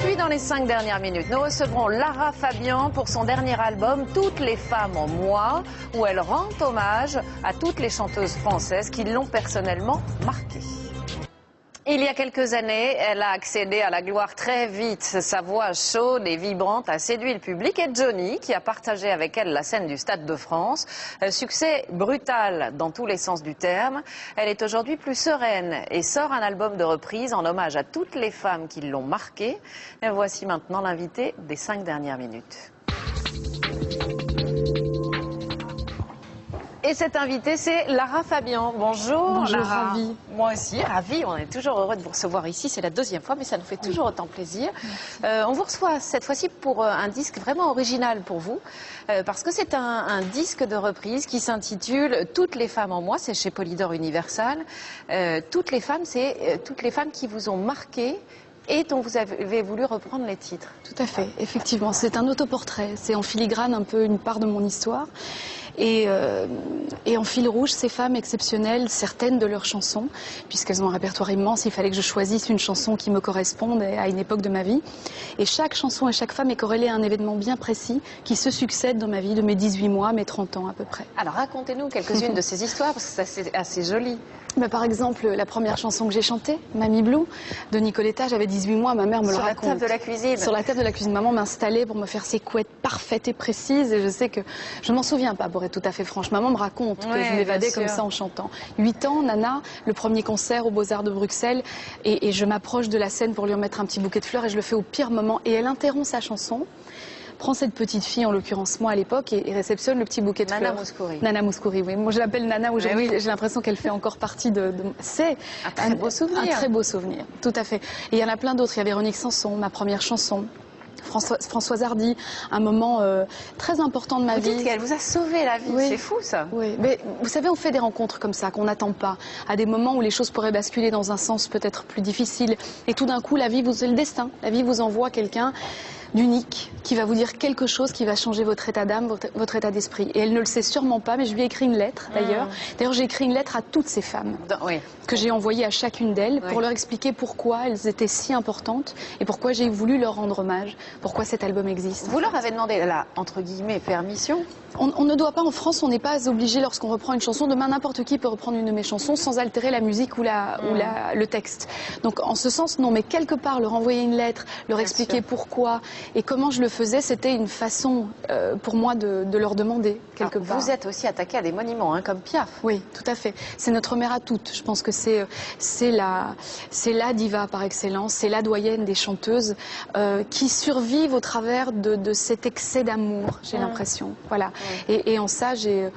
puis dans les 5 dernières minutes, nous recevrons Lara Fabian pour son dernier album Toutes les femmes en moi, où elle rend hommage à toutes les chanteuses françaises qui l'ont personnellement marquée. Il y a quelques années, elle a accédé à la gloire très vite. Sa voix chaude et vibrante a séduit le public et Johnny, qui a partagé avec elle la scène du Stade de France. Succès brutal dans tous les sens du terme. Elle est aujourd'hui plus sereine et sort un album de reprise en hommage à toutes les femmes qui l'ont marquée. Et voici maintenant l'invité des 5 dernières minutes. Et cette invitée, c'est Lara Fabian. Bonjour. Bonjour, Lara. ravie. Moi aussi, ravie. On est toujours heureux de vous recevoir ici. C'est la 2e fois, mais ça nous fait toujours autant plaisir. On vous reçoit cette fois-ci pour un disque vraiment original pour vous, parce que c'est un disque de reprise qui s'intitule Toutes les femmes en moi. C'est chez Polydor Universal. Toutes les femmes, c'est toutes les femmes qui vous ont marqué et dont vous avez voulu reprendre les titres. Tout à fait, effectivement. C'est un autoportrait. C'est en filigrane un peu une part de mon histoire. Et en fil rouge, ces femmes exceptionnelles, certaines de leurs chansons, puisqu'elles ont un répertoire immense, il fallait que je choisisse une chanson qui me corresponde à une époque de ma vie. Et chaque chanson et chaque femme est corrélée à un événement bien précis qui se succède dans ma vie, de mes 18 mois à mes 30 ans à peu près. Alors racontez-nous quelques-unes de ces histoires, parce que c'est assez joli. Mais par exemple, la première chanson que j'ai chantée, Mamie Blue, de Nicoletta, j'avais 18 mois, ma mère me le raconte. Sur la table de la cuisine. Sur la table de la cuisine. Maman m'installait pour me faire ses couettes parfaites et précises. Et je sais que je ne m'en souviens pas, pour être tout à fait franche. Maman me raconte que je m'évadais comme ça en chantant. 8 ans, Nana, le premier concert aux Beaux-Arts de Bruxelles. Et je m'approche de la scène pour lui remettre un petit bouquet de fleurs et je le fais au pire moment. Et elle interrompt sa chanson, prend cette petite fille, en l'occurrence moi à l'époque, et réceptionne le petit bouquet de fleurs. Nana Mouskouri. Nana Mouskouri, oui. Moi je l'appelle Nana aujourd'hui, j'ai l'impression qu'elle fait encore partie de... C'est un très beau souvenir. Un très beau souvenir, tout à fait. Et il y en a plein d'autres. Il y a Véronique Sanson, ma première chanson. Françoise Hardy, un moment très important de ma vie. Vous dites qu'elle vous a sauvé la vie, oui. C'est fou ça. Oui, mais vous savez, on fait des rencontres comme ça, qu'on n'attend pas, à des moments où les choses pourraient basculer dans un sens peut-être plus difficile. Et tout d'un coup, c'est le destin. La vie vous envoie quelqu'un d'unique, qui va vous dire quelque chose qui va changer votre état d'âme, votre état d'esprit. Et elle ne le sait sûrement pas, mais je lui ai écrit une lettre d'ailleurs. D'ailleurs, j'ai écrit une lettre à toutes ces femmes que j'ai envoyée à chacune d'elles pour leur expliquer pourquoi elles étaient si importantes et pourquoi j'ai voulu leur rendre hommage, pourquoi cet album existe. Vous leur avez demandé la, entre guillemets, permission? On ne doit pas, en France, on n'est pas obligé lorsqu'on reprend une chanson. Demain, n'importe qui peut reprendre une de mes chansons sans altérer la musique ou le texte. Donc, en ce sens, non, mais quelque part, leur envoyer une lettre, leur expliquer pourquoi et comment je le faisais, c'était une façon pour moi de leur demander quelque part. Vous êtes aussi attaqué à des monuments, hein, comme Piaf. Oui, tout à fait. C'est notre mère à toutes. Je pense que c'est la diva par excellence, c'est la doyenne des chanteuses qui survivent au travers de cet excès d'amour, j'ai l'impression. Voilà. Et en ça, j'ai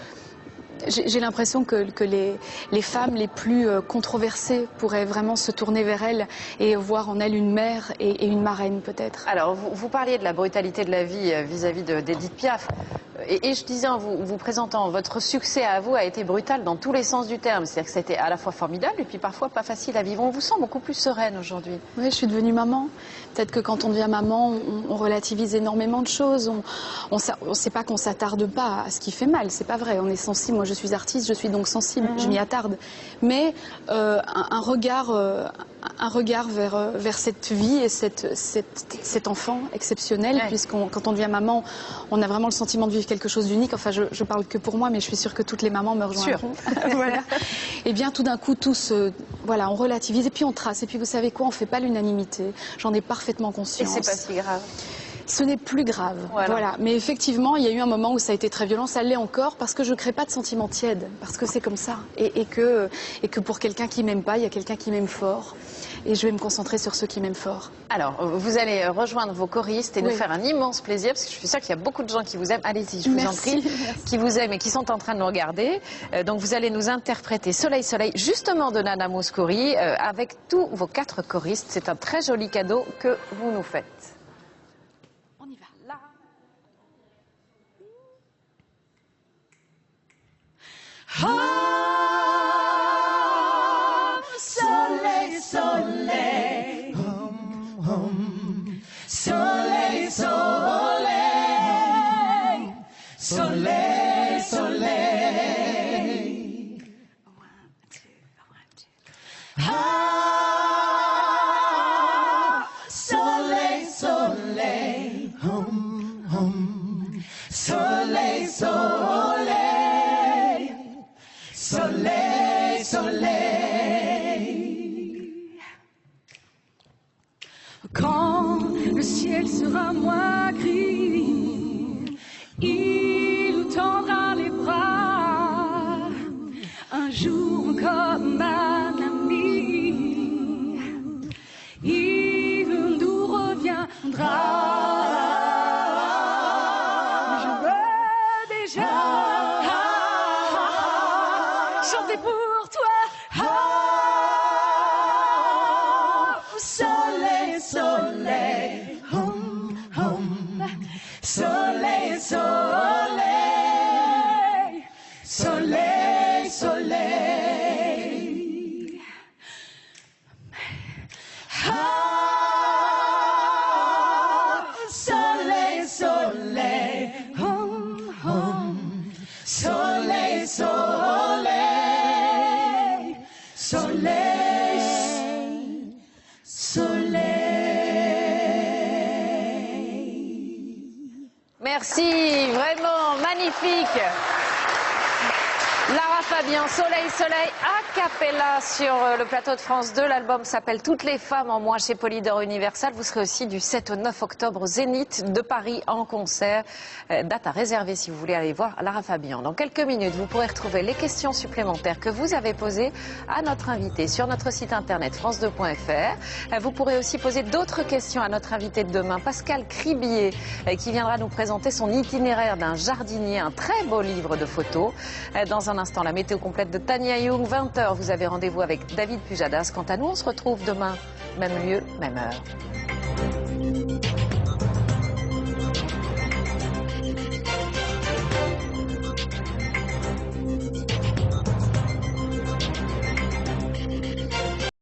l'impression que les femmes les plus controversées pourraient vraiment se tourner vers elle et voir en elle une mère et une marraine peut-être. Alors, vous parliez de la brutalité de la vie vis-à-vis d'Edith Piaf. Et je disais en vous présentant, votre succès à vous a été brutal dans tous les sens du terme. C'est-à-dire que c'était à la fois formidable et puis parfois pas facile à vivre. On vous sent beaucoup plus sereine aujourd'hui. Oui, je suis devenue maman. Peut-être que quand on devient maman, on relativise énormément de choses. On ne sait pas qu'on s'attarde pas à ce qui fait mal. C'est pas vrai. On est sensible. Moi, je suis artiste, je suis donc sensible. Je m'y attarde. Mais un regard vers cette vie et cet enfant exceptionnel, quand on devient maman, on a vraiment le sentiment de vivre quelque chose d'unique. Enfin, je parle que pour moi, mais je suis sûre que toutes les mamans me rejoindront. Voilà. Et bien, tout d'un coup, on relativise et puis on trace. Et puis, vous savez quoi, on fait pas l'unanimité. J'en ai parfaitement conscience. Et c'est pas si grave. Ce n'est plus grave. Voilà. Mais effectivement, il y a eu un moment où ça a été très violent. Ça l'est encore parce que je ne crée pas de sentiments tièdes. Parce que c'est comme ça. Et que pour quelqu'un qui m'aime pas, il y a quelqu'un qui m'aime fort. Et je vais me concentrer sur ceux qui m'aiment fort. Alors, vous allez rejoindre vos choristes et nous faire un immense plaisir, parce que je suis sûre qu'il y a beaucoup de gens qui vous aiment. Allez-y, je vous en prie. Qui vous aiment et qui sont en train de nous regarder. Donc, vous allez nous interpréter Soleil, Soleil, justement de Nana Mouskouri, avec tous vos 4 choristes. C'est un très joli cadeau que vous nous faites. On y va. Là. Soleil, soleil, soleil, soleil, soleil, soleil. Ah, soleil, soleil, soleil, soleil, soleil, soleil. Quand le ciel sera moins gris, il tendra les bras, un jour comme un ami, il nous reviendra. Je veux déjà chanter pour toi. Soleil, soleil, soleil, soleil, soleil, soleil. Soleil, soleil, soleil, soleil, soleil, soleil. Merci, vraiment magnifique. Lara Fabian, Soleil, Soleil, a cappella sur le plateau de France 2. L'album s'appelle Toutes les femmes en moi chez Polydor Universal. Vous serez aussi du 7 au 9 octobre au Zénith de Paris en concert. Date à réserver si vous voulez aller voir Lara Fabian. Dans quelques minutes, vous pourrez retrouver les questions supplémentaires que vous avez posées à notre invité sur notre site internet france2.fr. Vous pourrez aussi poser d'autres questions à notre invité de demain, Pascal Cribier, qui viendra nous présenter son itinéraire d'un jardinier, un très beau livre de photos. Dans un instant, la météo complète de Tania Young, 20h, vous avez rendez-vous avec David Pujadas. Quant à nous, on se retrouve demain, même lieu, même heure.